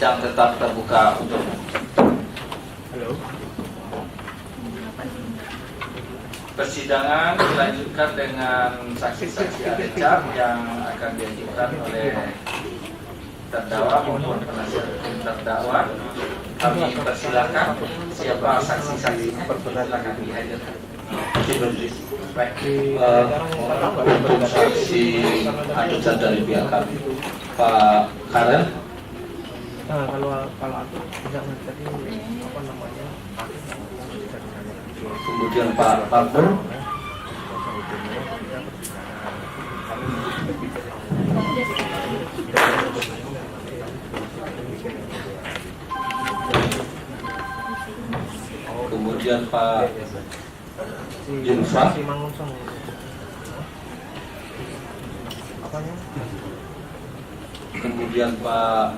yang tetap terbuka untuk persidangan dilanjutkan dengan saksi-saksi adecam yang akan diajukan oleh terdakwa maupun penasihat terdakwa. Kami persilakan siapa saksi-saksinya, silakan dihadirkan. Baik, untuk saksi ajudan dari pihak kami, Pak Karel. Kalau aku tidak tadi apa namanya, Kemudian Pak Pur. Kemudian Pak Yunfa. Kemudian Pak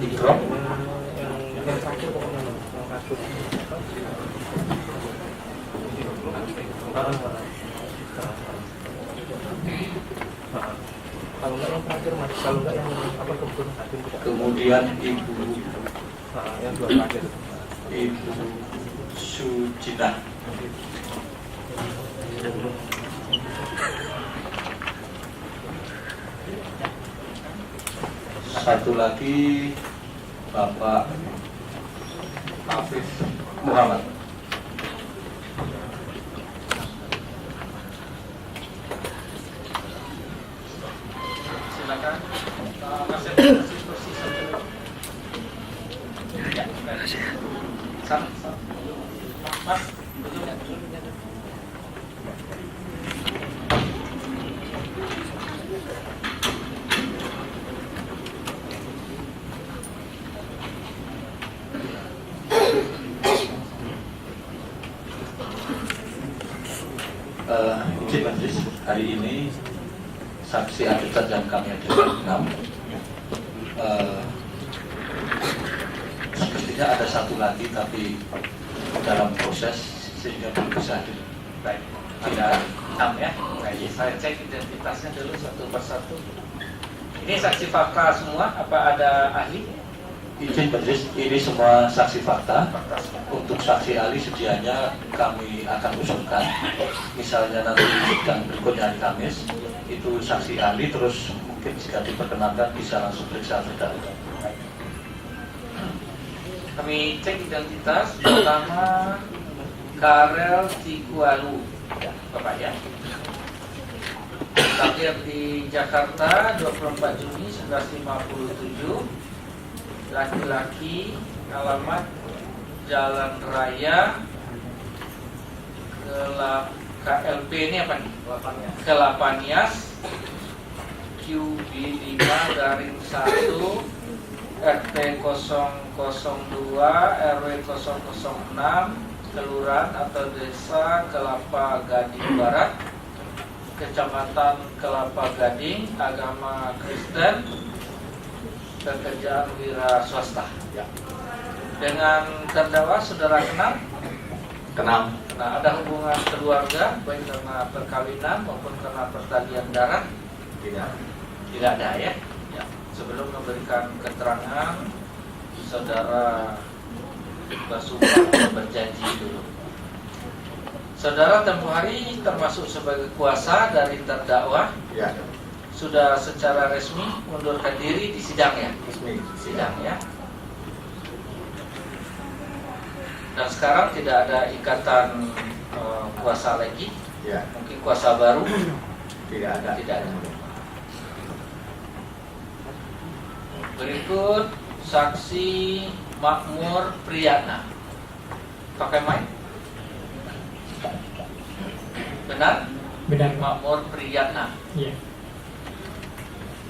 Ikrom. yang terakhir pokoknya yang kasus kalau nggak yang terakhir mas, kalau nggak yang apa kebetulan hakim juga. Kemudian Ibu Yang dua terakhir Ibu Sucita. Satu lagi Bapak Afif Muhammad. Silakan. Masih posisi satu. Ya, sama. Mas, izin majelis, hari ini saksi ajudan yang kami ajukan 6. Sepertinya ada satu lagi tapi dalam proses sehingga belum bisa hadir. Baik, ada 6 ya. Baik, saya cek identitasnya dulu satu persatu. Ini saksi fakta semua, apa ada ahli? Izin majelis, ini semua saksi fakta. Untuk saksi ahli sedianya kami akan usulkan. Misalnya nanti sidang berikutnya hari Kamis, itu saksi ahli, terus mungkin jika diperkenankan bisa langsung periksa terdakwa. Kami cek identitas. Pertama Karel Cikualu, ya, Bapak ya. Lahir di Jakarta 24 Juni 1957. Laki-laki, alamat Jalan Raya KLP ini apa nih? Kelapanias QB 5/1 RT 002 RW 006 Kelurahan atau Desa Kelapa Gading Barat, Kecamatan Kelapa Gading, agama Kristen, pekerjaan wira swasta. Ya. Dengan terdakwa saudara kenal? Kenal. Nah, ada hubungan keluarga baik karena perkawinan maupun karena pertalian darah? Tidak. Tidak ada ya. Ya. Sebelum memberikan keterangan, saudara bersumpah atau berjanji dulu. Saudara tempoh hari termasuk sebagai kuasa dari terdakwa. Ya. Sudah secara resmi mundurkan diri di sidang ya? Resmi. Sidang ya. Dan sekarang tidak ada ikatan kuasa lagi? Ya. Mungkin kuasa baru? Tidak ada. Tidak ada. Berikut saksi Makmur Priyatna. Pakai mic? Benar? Benar. Makmur Priyatna. Iya.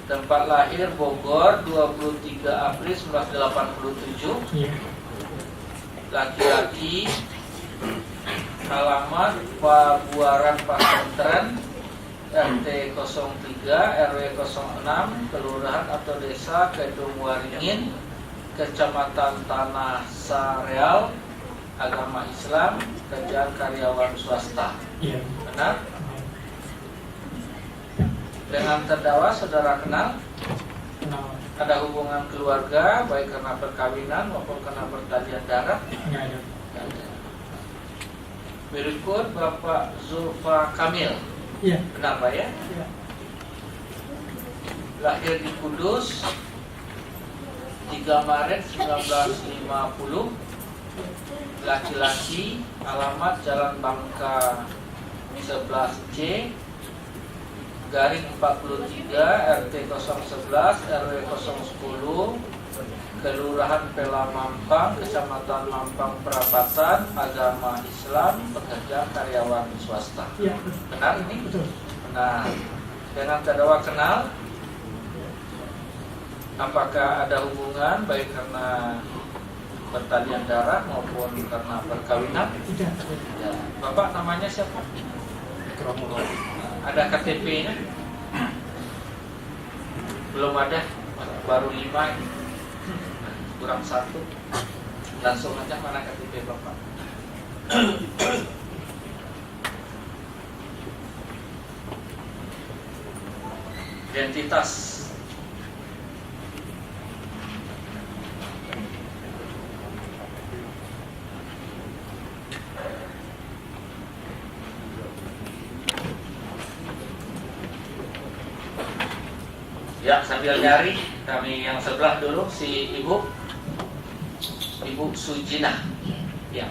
Tempat lahir Bogor 23 April 1987. Iya. Laki-laki, alamat Pabuaran Pasantren RT 03 RW 06 Kelurahan atau Desa Kedung Waringin, Kecamatan Tanah Sareal, agama Islam, kerjaan karyawan swasta. Iya. Benar? Dengan terdakwa saudara kenal? Kenal. ada hubungan keluarga baik karena perkawinan maupun karena pertalian darah? Nggak ada. Nggak ada. Berikut Bapak Zulfa Kamil. Iya. Kenapa ya? Iya. Lahir di Kudus 3 Maret 1950. Laki-laki, alamat Jalan Bangka 11C garing 43 RT 011 RW 010 Kelurahan Pela Mampang, Kecamatan Mampang Perapatan, agama Islam, pekerja karyawan swasta. Iya. Benar ini? Betul. Nah, dengan terdakwa kenal, apakah ada hubungan baik karena pertalian darah maupun karena perkawinan? Tidak. Ya. Bapak namanya siapa? Kronologi. Ada KTP-nya? Belum ada, baru 5, kurang 1. Langsung aja, mana KTP Bapak? Identitas. Ya, sambil nyari, kami yang sebelah dulu, si Ibu Sujina. Ya.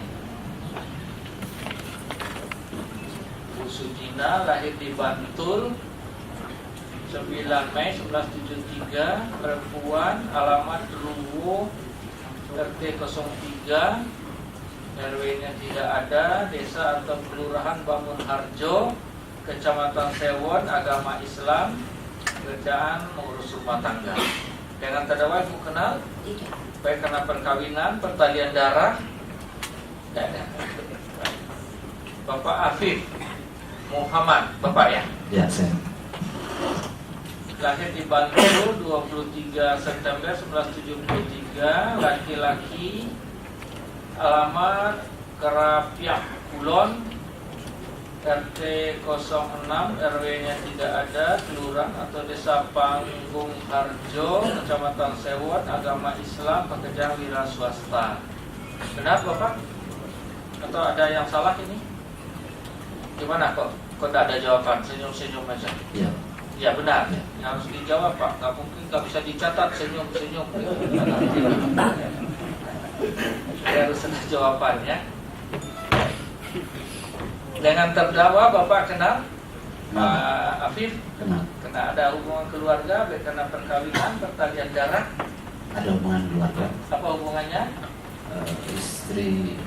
Ibu Sujina lahir di Bantul 9 Mei 1973, perempuan, alamat Luwu RT 03, RW-nya tidak ada, desa atau kelurahan Bangun Harjo, Kecamatan Sewon, agama Islam, kerjaan mengurus rumah tangga. Dengan terdakwa Ibu kenal? Tidak. Baik karena perkawinan, pertalian darah? Tidak ada. Bapak Afif Muhammad, Bapak ya? Ya, saya. Lahir di Bantul 23 September 1973, laki-laki, alamat Kerapiak Kulon, RT 06, RW-nya tidak ada, kelurahan atau desa Panggung Harjo, Kecamatan Sewon, agama Islam, pekerjaan wira swasta. Benar Bapak? Atau ada yang salah ini? Gimana kok tidak ada jawaban? Senyum-senyum aja. Ya. Ya benar, Ya. harus dijawab Pak. Nggak mungkin nggak bisa dicatat senyum-senyum. Harus ada jawabannya. Dengan terdakwa Bapak kenal Pak Afif? Kenal. Kena ada hubungan keluarga baik karena perkawinan, pertalian darah? Ada hubungan keluarga. Apa hubungannya? Istri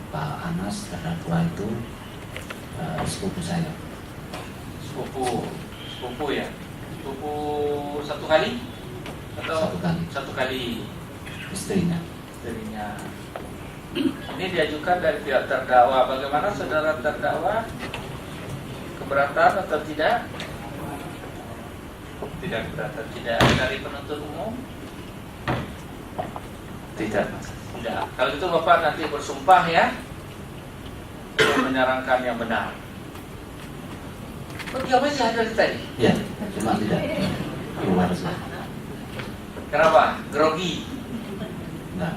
Pak Anas terdakwa itu sepupu saya. Sepupu ya? Sepupu satu kali? Atau Satu kali. Satu kali Istrinya. istrinya. Ini diajukan dari pihak terdakwa. Bagaimana saudara terdakwa? Keberatan atau tidak? Tidak keberatan. Tidak dari penuntut umum? Tidak. Tidak. Kalau itu Bapak nanti bersumpah ya, untuk menyarankan yang benar. Diam aja dari tadi. Ya, cuma tidak keluar sih. Kenapa? Grogi. Nah,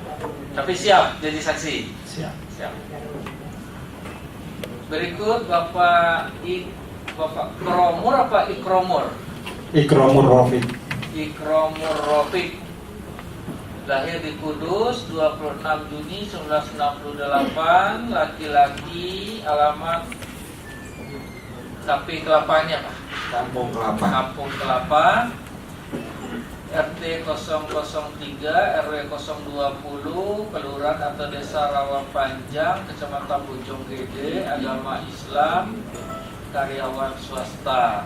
Tapi siap jadi saksi. siap. Siap. Berikut Bapak Kromur apa Ikromur? Ikromur Rafiq. Ikromur Rafiq. Lahir di Kudus 26 Juni 1968, laki-laki, alamat tapi kelapanya Pak. Kampung Kelapa. Kampung Kelapa, RT 003 RW 020, kelurahan atau desa Rawa Panjang, Kecamatan Bojonggede, agama Islam, karyawan swasta,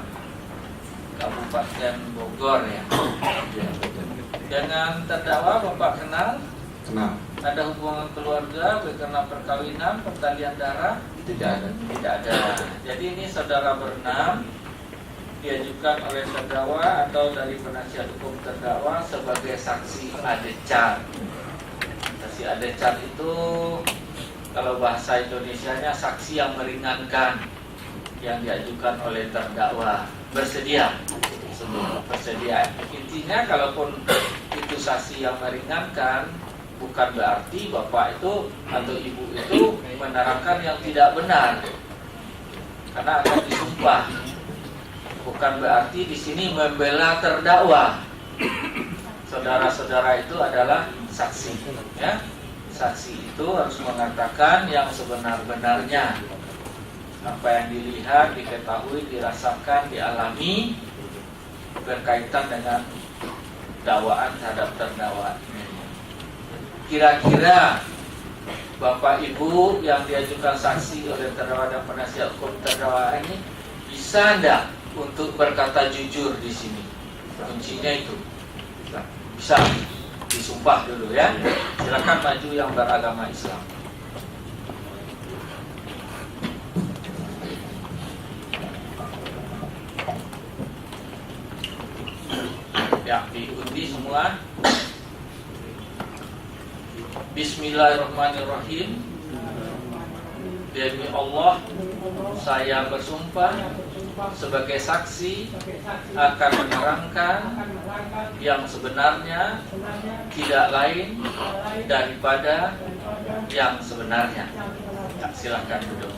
Kabupaten Bogor ya. Ya, betul. Dengan terdakwa Bapak kenal? Kenal. Ada hubungan keluarga baik karena perkawinan, pertalian darah? Tidak ada. Tidak ada. Jadi ini saudara berenam diajukan oleh terdakwa atau dari penasihat hukum terdakwa sebagai saksi adecan. Saksi adecan itu kalau bahasa Indonesianya saksi yang meringankan yang diajukan oleh terdakwa. bersedia. Bersedia. Intinya kalaupun itu saksi yang meringankan, bukan berarti bapak itu atau ibu itu menerangkan yang tidak benar, karena akan disumpah. Bukan berarti di sini membela terdakwa. Saudara-saudara itu adalah saksi, ya. Saksi itu harus mengatakan yang sebenar-benarnya, apa yang dilihat, diketahui, dirasakan, dialami berkaitan dengan dakwaan terhadap terdakwa. Kira-kira Bapak Ibu yang diajukan saksi oleh terdakwa dan penasihat hukum terdakwa ini bisa enggak untuk berkata jujur di sini? Kuncinya itu. Bisa disumpah dulu ya. Silakan maju yang beragama Islam. Ya, diundi semua. Bismillahirrahmanirrahim. Demi Allah, saya bersumpah sebagai saksi akan menerangkan yang sebenarnya, tidak lain daripada yang sebenarnya. Ya, silakan duduk.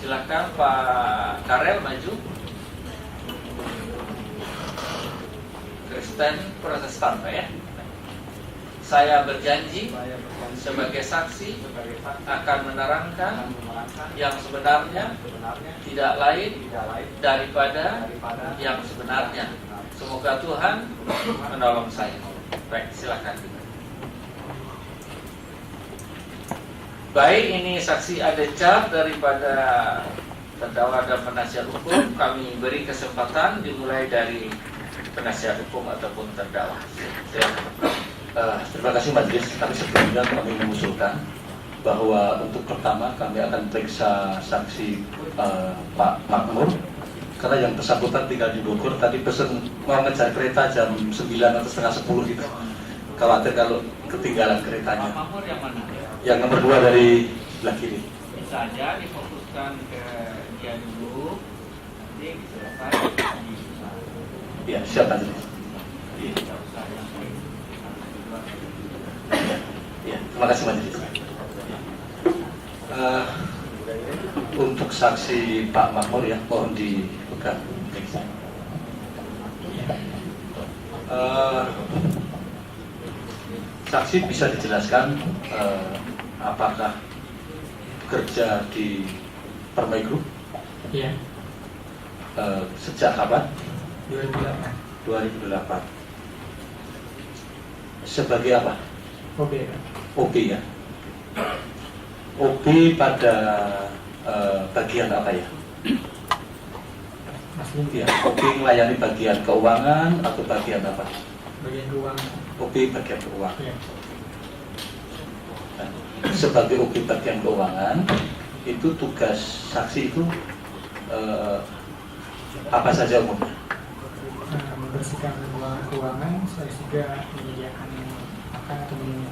Silakan Pak Karel maju. Kristen Protestan, Pak ya. Saya berjanji sebagai saksi akan menerangkan yang sebenarnya, tidak lain daripada yang sebenarnya. Semoga Tuhan menolong saya. Baik, silakan. Baik, ini saksi adecap daripada terdakwa dan penasihat hukum. Kami beri kesempatan dimulai dari penasihat hukum ataupun terdakwa. Silakan. Terima kasih majelis. Tapi sebelumnya kami mengusulkan bahwa untuk pertama kami akan periksa saksi Pak Makmur, karena yang bersangkutan tinggal di Bogor. Tadi pesen mau ngejar kereta jam 9 atau setengah 10 gitu. Khawatir kalau ketinggalan keretanya. Pak Makmur yang mana? Yang nomor 2 dari sebelah kiri. Bisa aja difokuskan ke dia dulu. Nanti selesai. Iya, siap majelis. Ya, terima kasih majelis. Untuk saksi Pak Makmur ya, mohon dipegang. Saksi bisa dijelaskan apakah bekerja di Permai Group? Iya. Sejak kapan? 2008. 2008. Sebagai apa? Oke. OB ya. OB pada bagian apa ya? Masih Ya, OB melayani bagian keuangan atau bagian apa? bagian keuangan. OB bagian keuangan. Iya. Nah, sebagai OB bagian keuangan, itu tugas saksi itu apa saja umumnya? Membersihkan keuangan, saya juga menyediakan makan atau minum.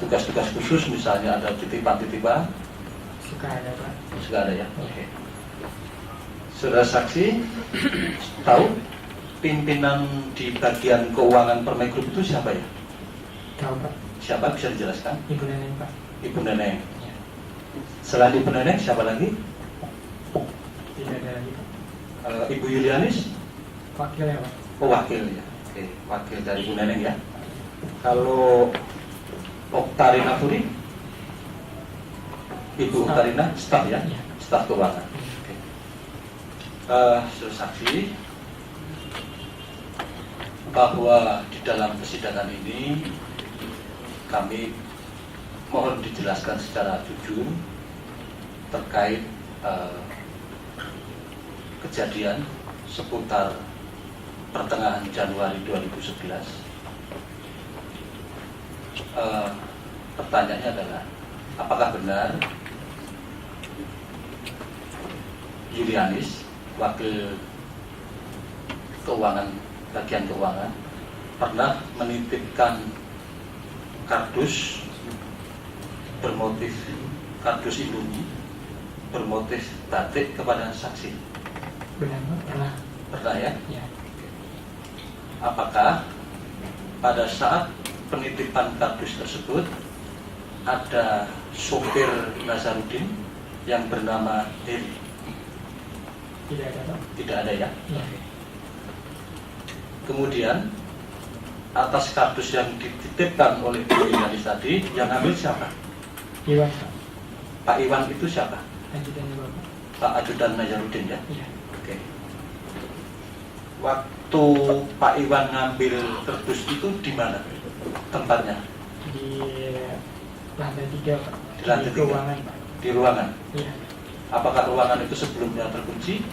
Tugas-tugas khusus misalnya ada titipan-titipan? Suka ada Pak. Sudah ada ya? Oke. Saudara saksi tahu pimpinan di bagian keuangan Permai Group itu siapa ya? Tahu Pak. Siapa, bisa dijelaskan? Ibu Neneng Pak. Ibu Neneng. Ya. Selain Ibu Neneng siapa lagi? Tidak ada lagi Pak. Ibu Yulianis? Wakil ya Pak. Oh, wakil ya. Oke, wakil dari Ibu Neneng ya. Kalau Oktarina Puri? Ibu Oktarina, staf ya? Iya. Staf keuangan. Oke. Saksi bahwa di dalam persidangan ini kami mohon dijelaskan secara jujur terkait kejadian seputar pertengahan Januari 2011. Pertanyaannya adalah, apakah benar Yulianis, wakil keuangan, bagian keuangan, pernah menitipkan kardus bermotif kardus Indomie bermotif batik kepada saksi? Benar Pak, pernah. Pernah ya? Ya. Apakah pada saat penitipan kardus tersebut ada sopir Nazarudin yang bernama Heri? Tidak ada Pak. Tidak ada ya? Ya. Kemudian atas kardus yang dititipkan oleh Bu Yulianis tadi, yang ambil siapa? Iwan Pak. Pak Iwan itu siapa? Ajudannya Bapak. Pak Ajudan Nazarudin ya? Iya. Oke. Waktu Pak Iwan ngambil kardus itu di mana tempatnya? Di lantai 3 Pak. Di lantai 3? ruangan Pak. Di ruangan. Iya. Apakah ruangan itu sebelumnya terkunci?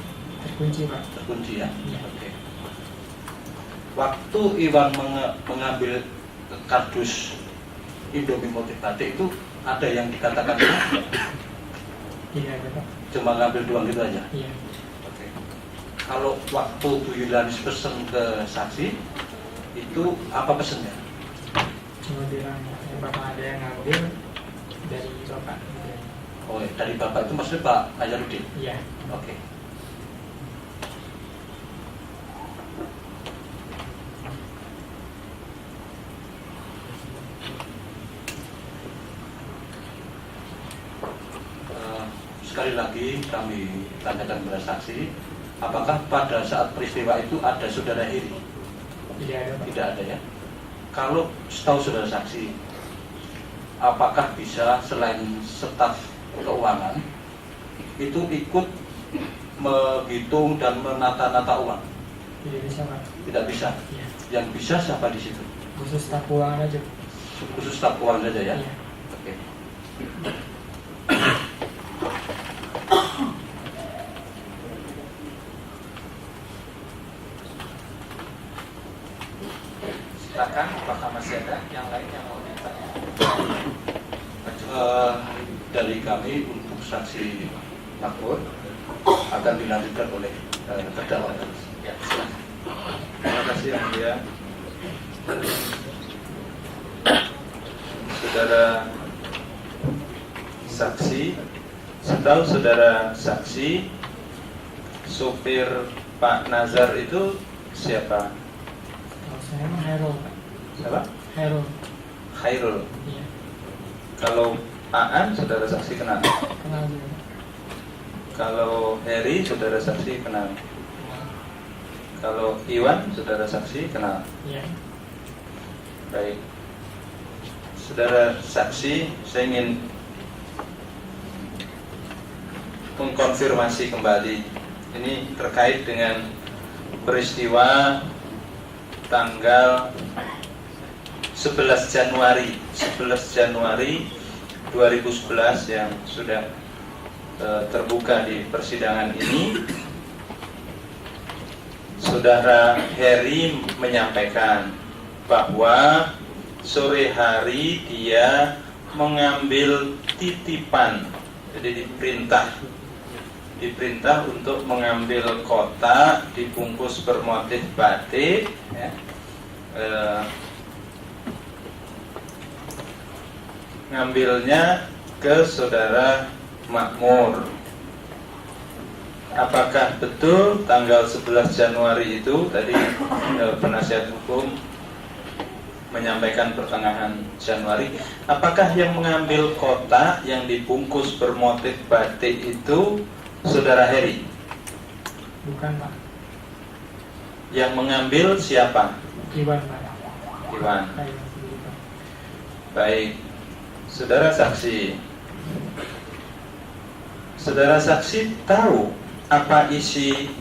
Terkunci Pak. Terkunci ya? Iya. Oke. Waktu Iwan mengambil kardus Indomie motif batik itu ada yang dikatakan Tidak ada Pak. cuma ngambil doang gitu aja? Iya. Oke. Kalau waktu Bu Yulianis pesen ke saksi itu apa pesennya? Cuma bilang Bapak ada yang ngambil dari Bapak. Oh, dari Bapak itu maksudnya Pak Nazarudin? Iya. Oke. Sekali lagi kami tanyakan kepada saksi, apakah pada saat peristiwa itu ada saudara Heri? Tidak ada Pak. Tidak ada ya. Kalau setahu saudara saksi, apakah bisa selain staf keuangan itu ikut menghitung dan menata-nata uang? Tidak bisa Pak. Tidak bisa. Iya. Yang bisa siapa di situ? Khusus staf keuangan aja. Khusus staf keuangan saja ya. Iya. Oke. Silakan, apakah masih ada yang lain yang mau ditanya? Dari kami untuk saksi makmur akan dilanjutkan oleh terdakwa. Ya, silakan. Terima kasih Yang Mulia. Saudara saksi, setahu saudara saksi, supir Pak Nazar itu siapa? Kalau saya mah Hairul Pak. Siapa? Hairul. Khairul. Iya. Kalau Aan, saudara saksi kenal. Kenal juga Pak. Kalau Heri, saudara saksi kenal. Kenal. Kalau Iwan, saudara saksi kenal. Iya. Baik. Saudara saksi, saya ingin mengkonfirmasi kembali. Ini terkait dengan peristiwa tanggal 11 Januari 2011 yang sudah terbuka di persidangan ini. Saudara Heri menyampaikan bahwa sore hari dia mengambil titipan, jadi diperintah untuk mengambil kotak dibungkus bermotif batik ya. Ngambilnya ke saudara makmur. Apakah betul tanggal 11 Januari itu tadi penasihat hukum menyampaikan pertengahan Januari? Apakah yang mengambil kotak yang dibungkus bermotif batik itu saudara Heri? Bukan Pak. Yang mengambil siapa? Iwan Pak. Iwan. Saya Iwan sendiri Pak. Baik, saudara saksi. Saudara saksi tahu apa isi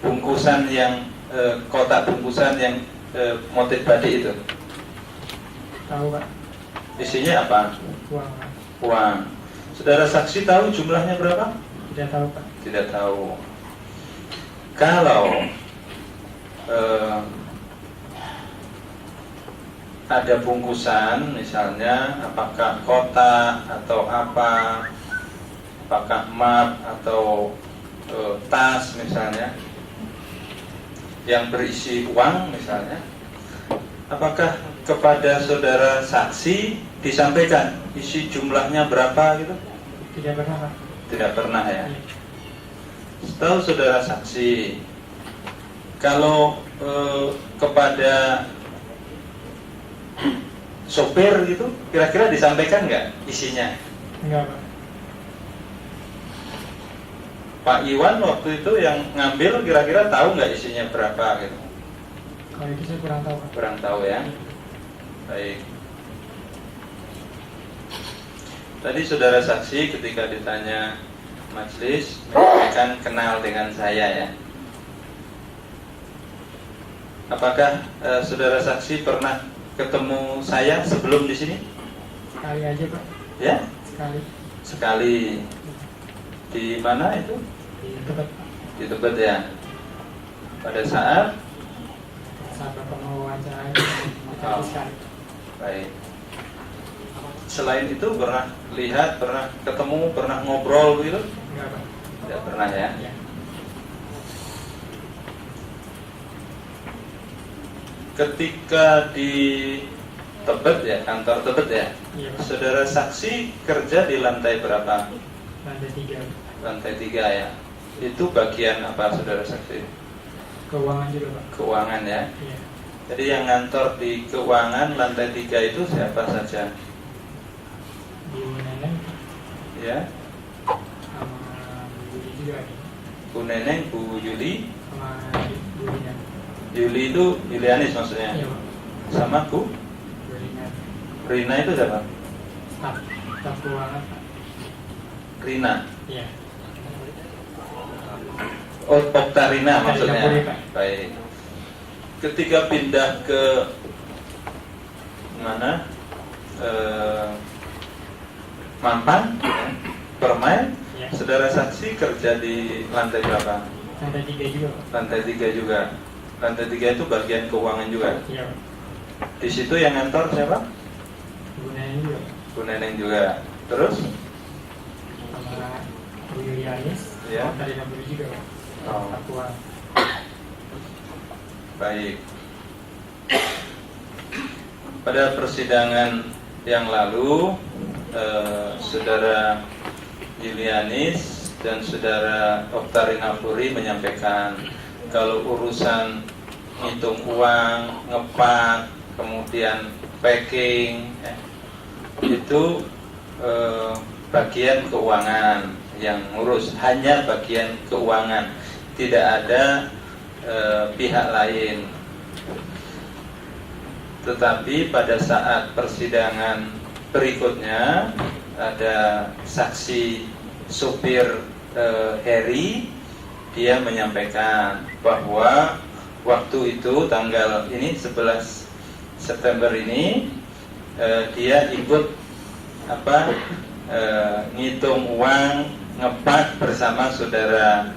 bungkusan yang kotak bungkusan yang motif batik itu? Tahu Pak. Isinya apa? Uang Pak. Uang. Saudara saksi tahu jumlahnya berapa? Tidak tahu Pak. Tidak tahu. Kalau ada bungkusan, misalnya apakah kotak atau apa, apakah map atau tas misalnya, yang berisi uang misalnya, apakah kepada saudara saksi disampaikan isi jumlahnya berapa gitu? Tidak pernah Pak. Tidak pernah ya. Iya. Setahu saudara saksi, kalau kepada sopir gitu, kira-kira disampaikan nggak isinya? Enggak, Pak. Pak Iwan waktu itu yang ngambil kira-kira tahu nggak isinya berapa gitu? Kalau itu saya kurang tahu, Pak. Kurang tahu ya. Baik. Tadi saudara saksi ketika ditanya majelis menyampaikan kenal dengan saya ya. Apakah saudara saksi pernah ketemu saya sebelum di sini? Sekali aja, Pak. Ya, Sekali. sekali. Di mana itu? Di Tebet, Pak. Di Tebet ya. Pada saat Bapak mau wawancara kita sekali. baik. Selain itu pernah lihat, pernah ketemu, pernah ngobrol gitu? Enggak, Pak. Tidak pernah ya. Iya. Ketika di Tebet ya, kantor Tebet ya, Iya, Pak. saudara saksi kerja di lantai berapa? Lantai 3. Lantai 3 ya. Itu bagian apa saudara saksi? Keuangan juga, Pak. Keuangan ya. Iya. Jadi yang ngantor di keuangan lantai 3 itu siapa saja? Di Neneng Ya, sama Bu Yuli juga nih. Bu Neneng, Bu Yuli. Sama Bu Rina. Yuli itu Yulianis maksudnya. Iya, Pak. Sama Bu Bu Rina. Rina itu siapa? Staf keuangan, Pak. Rina. Iya. Oh, Oktarina maksudnya. Oktarina, Pak. Baik. Ketika pindah ke mana? Mampang, ya, Permai, Iya. saudara saksi kerja di lantai berapa? Lantai 3 juga, Pak. Lantai 3 juga. Lantai 3 itu bagian keuangan juga. Iya, Pak. Di situ yang ngantor siapa? Bu Neneng juga, Pak. Bu Neneng juga. Terus? Sama Bu Yulianis. Iya. Dari Bu juga, Pak. Oh. Staf keuangan. Baik. Pada persidangan yang lalu, saudara Yulianis dan saudara Oktarina Puri menyampaikan kalau urusan hitung uang, ngepak, kemudian packing, itu bagian keuangan yang ngurus, hanya bagian keuangan, tidak ada pihak lain. Tetapi pada saat persidangan berikutnya ada saksi supir Heri, dia menyampaikan bahwa waktu itu tanggal ini 11 September ini dia ikut ngitung uang, ngepak bersama saudara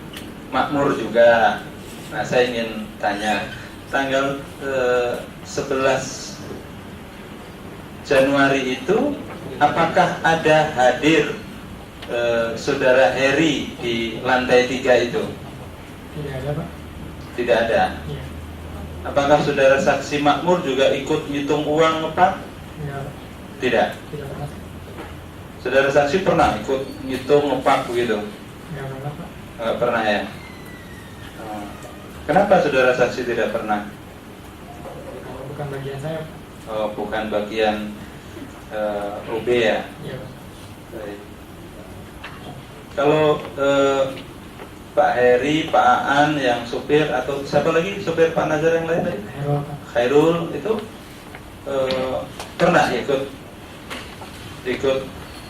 Makmur juga. Nah, saya ingin tanya, tanggal 11 Januari itu apakah ada hadir saudara Heri di lantai 3 itu? Tidak ada, Pak. Tidak ada. Iya. Apakah saudara saksi Makmur juga ikut ngitung uang ngepak? Enggak, Pak. Tidak. Tidak pernah. Saudara saksi pernah ikut ngitung ngepak begitu? Enggak pernah, Pak. Enggak pernah ya. Oh. Kenapa saudara saksi tidak pernah? Kalau bukan bagian saya, Pak. Oh, bukan bagian OB ya. Iya, Pak. Baik. Kalau Pak Heri, Pak Aan yang supir, atau siapa lagi supir Pak Nazar yang lain tadi? Hero, Pak. Khairul itu pernah ikut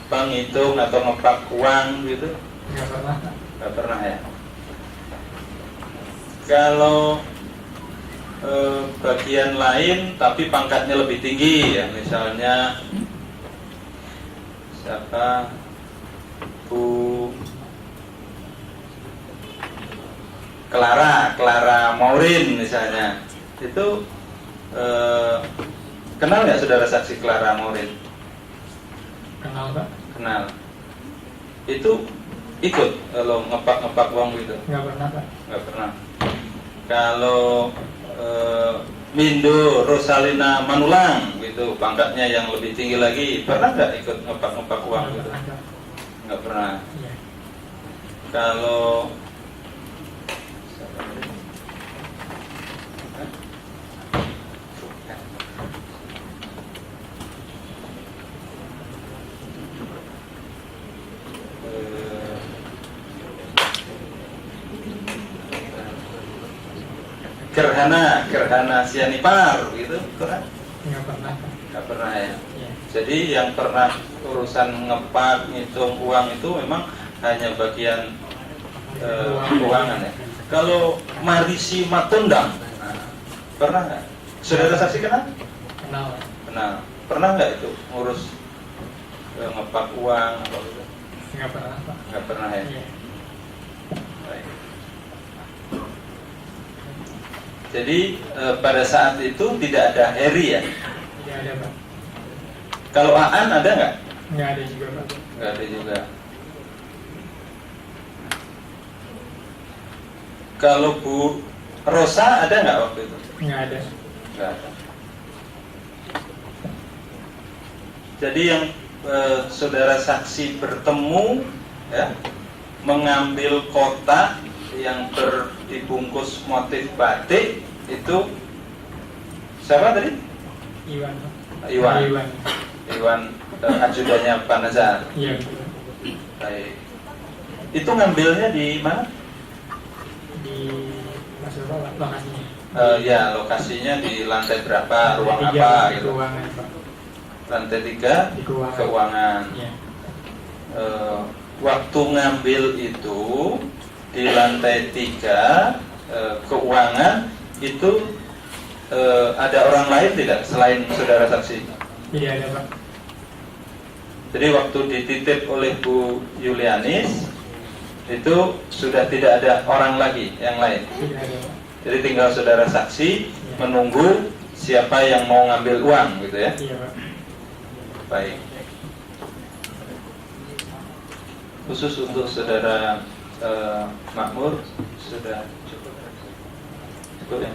penghitung atau ngepak uang gitu? Enggak pernah, Pak. Nggak pernah ya. Kalau bagian lain tapi pangkatnya lebih tinggi ya, misalnya siapa, Bu Clara Maurin misalnya, itu kenal nggak saudara saksi Clara Maurin? Kenal, Pak. Kenal. Itu ikut kalau ngepak uang gitu? Enggak pernah, Pak. Nggak pernah. Kalau Mindo Rosalina Manulang gitu, pangkatnya yang lebih tinggi lagi, pernah nggak ikut ngepak uang gitu? Enggak. Nggak pernah. Iya. Kalau gerhana sianipar gitu kurang? Nggak pernah Pak. Nggak pernah ya. Iya. Jadi yang pernah urusan ngepak, ngitung uang itu memang hanya bagian keuangan ya. Kalau Marisi Matundang, pernah nggak? Saudara saksi kenal? Kenal Pak. Kenal. Pernah nggak itu ngurus ngepak uang atau gitu? Nggak pernah Pak. Nggak pernah ya. Iya. Baik. Jadi pada saat itu tidak ada Heri ya. Tidak ada Pak. Kalau Aan ada nggak? Nggak ada juga Pak. Nggak ada juga. Kalau Bu Rosa ada nggak waktu itu? Nggak ada. Nggak ada. Jadi yang saudara saksi bertemu ya, mengambil kotak yang dibungkus motif batik itu siapa tadi? Iwan Pak. Iwan. Iwan. Ajudannya Pak Nazar. Iya betul. Baik. Itu ngambilnya di mana? Di Mas Bapak Pak, lokasinya. Ya lokasinya di lantai berapa, ruang Lantai apa tiga, di gitu. keuangan Pak. Lantai 3 Di keuangan. keuangan. Iya. Waktu ngambil itu di lantai 3 keuangan itu ada orang lain tidak selain saudara saksi? Tidak ada Pak. Jadi waktu dititip oleh Bu Yulianis itu sudah tidak ada orang lagi yang lain. Tidak ada Pak. Jadi tinggal saudara saksi menunggu siapa yang mau ngambil uang gitu ya. Iya Pak. Baik. Khusus untuk saudara Makmur sudah cukup ya?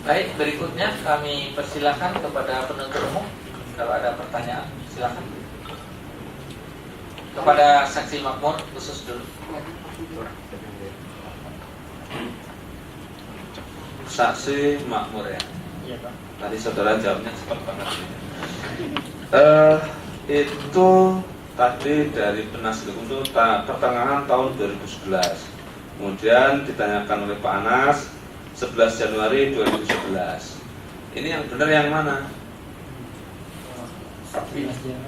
Baik, berikutnya kami persilahkan kepada penuntut umum. Kalau ada pertanyaan, silakan. Kepada saksi makmur khusus dulu. Saksi makmur ya. Iya Pak. Tadi saudara jawabnya cepat banget. Itu tadi dari penasihat untuk pertengahan tahun 2011. Kemudian ditanyakan oleh Pak Anas 11 Januari 2011. Ini yang benar yang mana?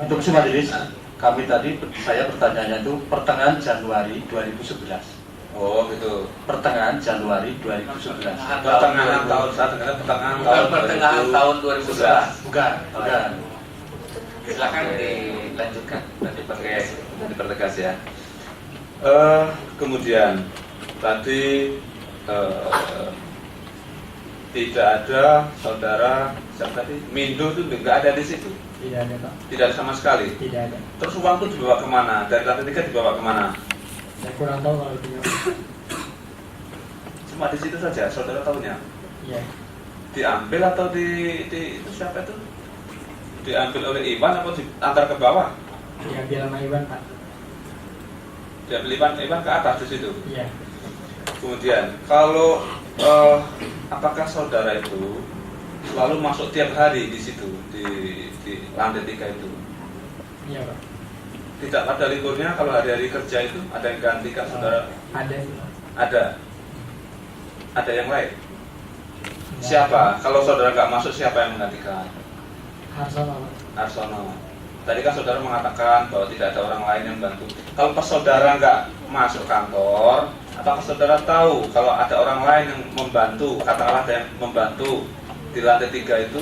Untuk si majelis, kami tadi saya pertanyaannya itu pertengahan Januari 2011. Oh gitu. Pertengahan Januari 2011. Pertengahan tahun saat dengar pertengahan Bukan tahun pertengahan 2011. tahun 2011. Bukan. Silakan dilanjutkan dan Oke, dipertegas. dipertegas ya. Kemudian tadi tidak ada saudara siapa tadi Mindo itu nggak ada di situ, Tidak ada Pak. tidak ada sama sekali. Tidak ada. Terus uang itu dibawa kemana? Dari lantai 3 dibawa kemana? Saya kurang tahu kalau itu. Cuma di situ saja, saudara tahunya. Iya. Diambil atau itu siapa itu? Diambil oleh Iwan atau diantar ke bawah? Diambil sama Iwan Pak. Diambil Iwan ke atas di situ. Iya. Kemudian kalau apakah saudara itu selalu masuk tiap hari di situ di lantai 3 itu? Iya Pak. Tidak ada liburnya kalau hari-hari kerja itu ada yang gantikan saudara? Ada sih Pak. Ada yang lain? Nggak Siapa? ada. Kalau saudara nggak masuk siapa yang menggantikan? Harsono Pak. Arsono. Tadi kan saudara mengatakan bahwa tidak ada orang lain yang bantu. Kalau pas saudara nggak masuk kantor, apakah saudara tahu kalau ada orang lain yang membantu, katakanlah ada yang membantu di lantai 3 itu?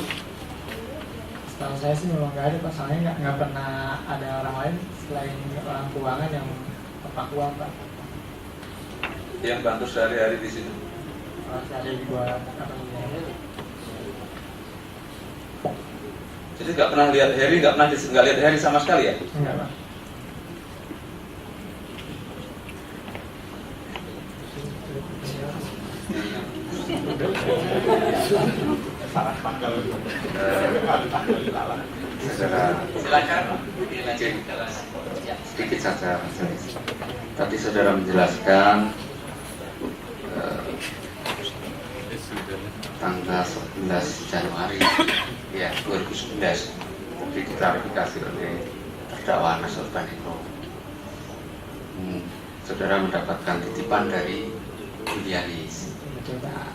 Setahu saya sih memang nggak ada Pak. Soalnya nggak pernah ada orang lain selain orang keuangan yang tepak uang Pak. Yang bantu sehari-hari di situ. Kalau ada buat apa namanya? Jadi nggak pernah lihat Heri, nggak lihat Heri sama sekali ya? Enggak Pak. salah pangkal. Saudara, Silakan dilanjutkan. Ya. sedikit saja. Tadi saudara menjelaskan tanggal 11 Januari ya 2011 diklarifikasi oleh terdakwa Anas Urbaningrum. Saudara mendapatkan titipan dari Julianis. Betul Pak. Nah,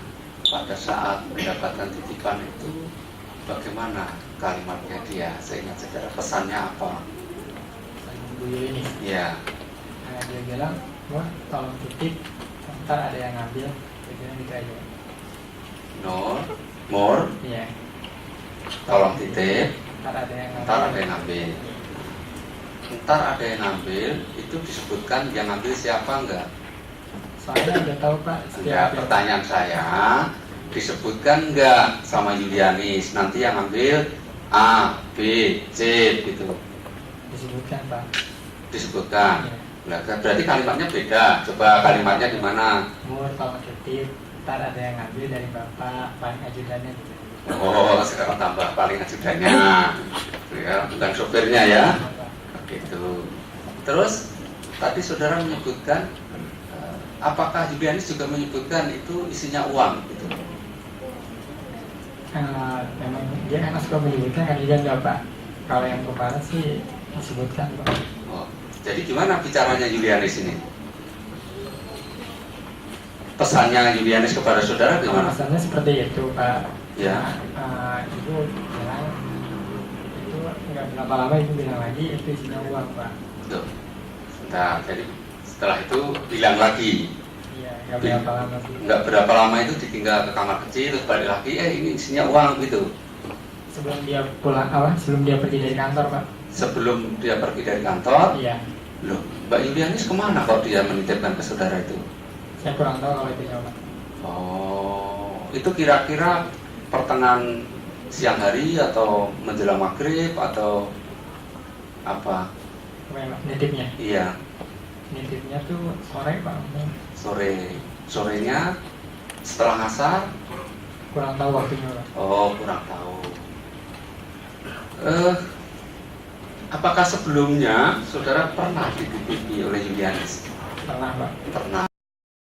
pada saat mendapatkan titipan itu bagaimana kalimatnya dia? Seingat saudara pesannya apa? Bu Yuli ini. Ya, Dia bilang, wah tolong titip, ntar ada yang ngambil. Dia bilang gitu aja. Mor, Iya. tolong titip, Ntar ada yang ngambil. ntar ada yang ngambil. Ntar ada yang ngambil, itu disebutkan yang ngambil siapa enggak? Soalnya udah tahu Pak. Ya, pertanyaan saya, disebutkan enggak sama Julianis? Nanti yang ngambil A, B, C gitu. Disebutkan Pak. Disebutkan. Iya. Nah, berarti kalimatnya beda. Coba kalimatnya di mana? Mur tolong titip, ntar ada yang ngambil dari Bapak, paling ajudannya gitu. Oh, sekarang tambah paling ajudannya. Ya, bukan sopirnya ya. Gitu. Terus tadi saudara menyebutkan apakah Julianis juga menyebutkan itu isinya uang gitu? Memang dia kan suka menyebutkan kan juga enggak Pak. Kalau yang kemarin sih disebutkan Pak. Oh, jadi gimana bicaranya Julianis ini? Pesannya Julianis kepada saudara gimana? Alasannya seperti itu Pak. Ya. Ibu bilang itu nggak berapa lama ibu bilang lagi itu isinya uang Pak. Tuh. Nah, jadi setelah itu bilang lagi. Iya, nggak berapa lama sih. Nggak berapa lama itu ditinggal ke kamar kecil terus balik lagi, ini isinya uang gitu. Sebelum dia pulang sebelum dia pergi dari kantor Pak. Sebelum dia pergi dari kantor, Iya. loh, Mbak Julianis kemana kalau dia menitipkan ke saudara itu? Saya kurang tahu kalau itu Pak. Oh, itu kira-kira pertengahan siang hari atau menjelang maghrib atau apa? Memang nitipnya. Iya, Nitipnya tuh sore Pak. sorenya setelah asar. Kurang tahu waktunya Pak. Oh, kurang tahu. Apakah sebelumnya saudara pernah dititipi oleh Julianis? Pernah Pak. Pernah.